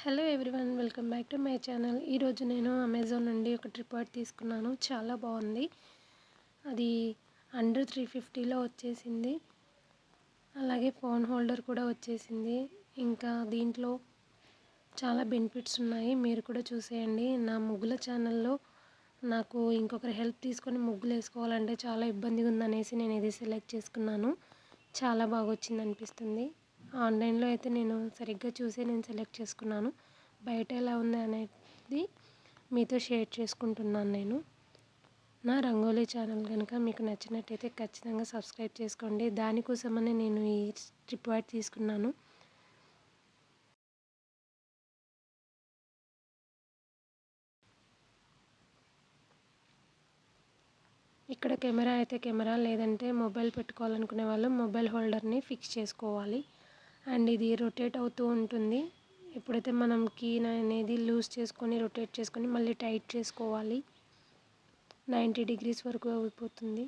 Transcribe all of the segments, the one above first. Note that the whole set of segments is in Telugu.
Hello everyone, welcome back to my channel. ఈరోజు నేను అమెజాన్ నుండి ఒక ట్రిపాడ్ తీసుకున్నాను. చాలా బాగుంది. అది అండర్ 350లో వచ్చేసింది. అలాగే ఫోన్ హోల్డర్ కూడా వచ్చేసింది. ఇంకా దీంట్లో చాలా బెనిఫిట్స్ ఉన్నాయి, మీరు కూడా చూసేయండి. నా ముగ్గుల ఛానల్లో నాకు ఇంకొకరి హెల్ప్ తీసుకొని ముగ్గులు వేసుకోవాలంటే చాలా ఇబ్బందిగా ఉందనేసి నేను ఇది సెలెక్ట్ చేసుకున్నాను. చాలా బాగా వచ్చింది అనిపిస్తుంది. ఆన్లైన్లో అయితే నేను సరిగ్గా చూసి నేను సెలెక్ట్ చేసుకున్నాను. బయట ఎలా ఉంది అనేది మీతో షేర్ చేసుకుంటున్నాను. నేను నా రంగోలీ ఛానల్ కనుక మీకు నచ్చినట్టయితే ఖచ్చితంగా సబ్స్క్రైబ్ చేసుకోండి. దానికోసమని నేను ఈ ట్రిపాడ్ తీసుకున్నాను. ఇక్కడ కెమెరా అయితే కెమెరా, లేదంటే మొబైల్ పెట్టుకోవాలనుకునే వాళ్ళు మొబైల్ హోల్డర్ని ఫిక్స్ చేసుకోవాలి. అండ్ ఇది రొటేట్ అవుతూ ఉంటుంది. ఎప్పుడైతే మనం కీ అనేది లూజ్ చేసుకొని రొటేట్ చేసుకొని మళ్ళీ టైట్ చేసుకోవాలి. 90 డిగ్రీస్ వరకు అయిపోతుంది.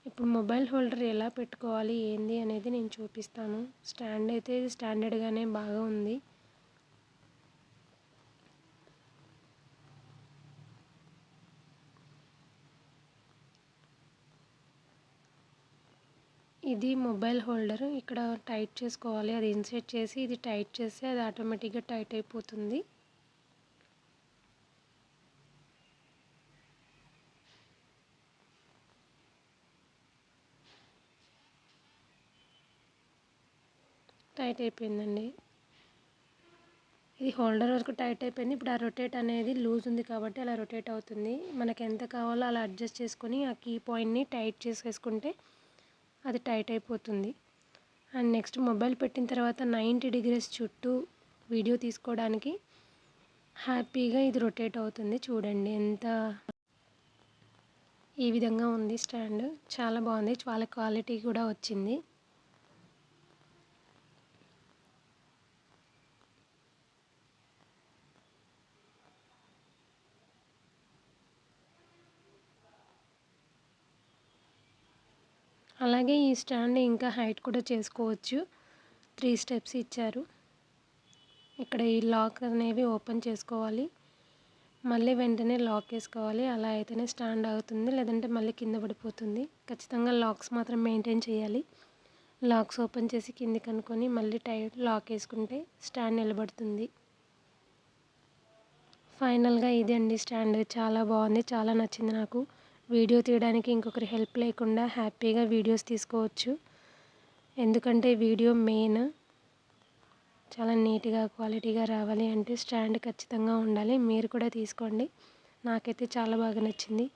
ఇప్పుడు మొబైల్ హోల్డర్ ఎలా పెట్టుకోవాలి ఏంది అనేది నేను చూపిస్తాను. స్టాండ్ అయితే స్టాండర్డ్గానే బాగా ఉంది. ఇది మొబైల్ హోల్డర్. ఇక్కడ టైట్ చేసుకోవాలి. అది ఇన్సర్ట్ చేసి ఇది టైట్ చేస్తే అది ఆటోమేటిక్గా టైట్ అయిపోతుంది. టైట్ అయిపోయిందండి. ఇది హోల్డర్ వరకు టైట్ అయిపోయింది. ఇప్పుడు ఆ రొటేట్ అనేది లూజ్ ఉంది కాబట్టి అలా రొటేట్ అవుతుంది. మనకు ఎంత కావాలో అలా అడ్జస్ట్ చేసుకొని ఆ కీ పాయింట్ని టైట్ చేసేసుకుంటే అది టైట్ అయిపోతుంది. అండ్ నెక్స్ట్ మొబైల్ పెట్టిన తర్వాత 90 డిగ్రీస్ చుట్టూ వీడియో తీసుకోవడానికి హ్యాపీగా ఇది రొటేట్ అవుతుంది. చూడండి ఎంత ఈ విధంగా ఉంది. స్టాండ్ చాలా బాగుంది. చాలా క్వాలిటీ కూడా వచ్చింది. అలాగే ఈ స్టాండ్ ఇంకా హైట్ కూడా చేసుకోవచ్చు. 3 స్టెప్స్ ఇచ్చారు. ఇక్కడ ఈ లాక్ అనేవి ఓపెన్ చేసుకోవాలి, మళ్ళీ వెంటనే లాక్ వేసుకోవాలి. అలా అయితేనే స్టాండ్ అవుతుంది, లేదంటే మళ్ళీ కింద పడిపోతుంది. ఖచ్చితంగా లాక్స్ మాత్రం మెయింటైన్ చేయాలి. లాక్స్ ఓపెన్ చేసి కిందికి అనుకొని మళ్ళీ టైట్ లాక్ వేసుకుంటే స్టాండ్ నిలబడుతుంది. ఫైనల్గా ఇది అండి స్టాండ్. చాలా బాగుంది, చాలా నచ్చింది నాకు. వీడియో తీయడానికి ఇంకొకరి హెల్ప్ లేకుండా హ్యాపీగా వీడియోస్ తీసుకోవచ్చు. ఎందుకంటే వీడియో మెయిన్. చాలా నీట్గా క్వాలిటీగా రావాలి అంటే స్టాండ్ ఖచ్చితంగా ఉండాలి. మీరు కూడా తీసుకోండి. నాకైతే చాలా బాగా నచ్చింది.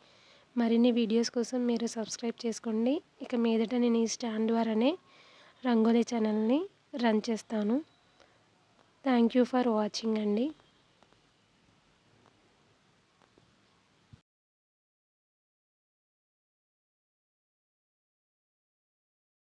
మరిన్ని వీడియోస్ కోసం మీరు సబ్స్క్రైబ్ చేసుకోండి. ఇక మీదట నేను ఈ స్టాండ్ ద్వారానే రంగోలీ ఛానల్ని రన్ చేస్తాను. థ్యాంక్ యూ ఫర్ వాచింగ్ అండి.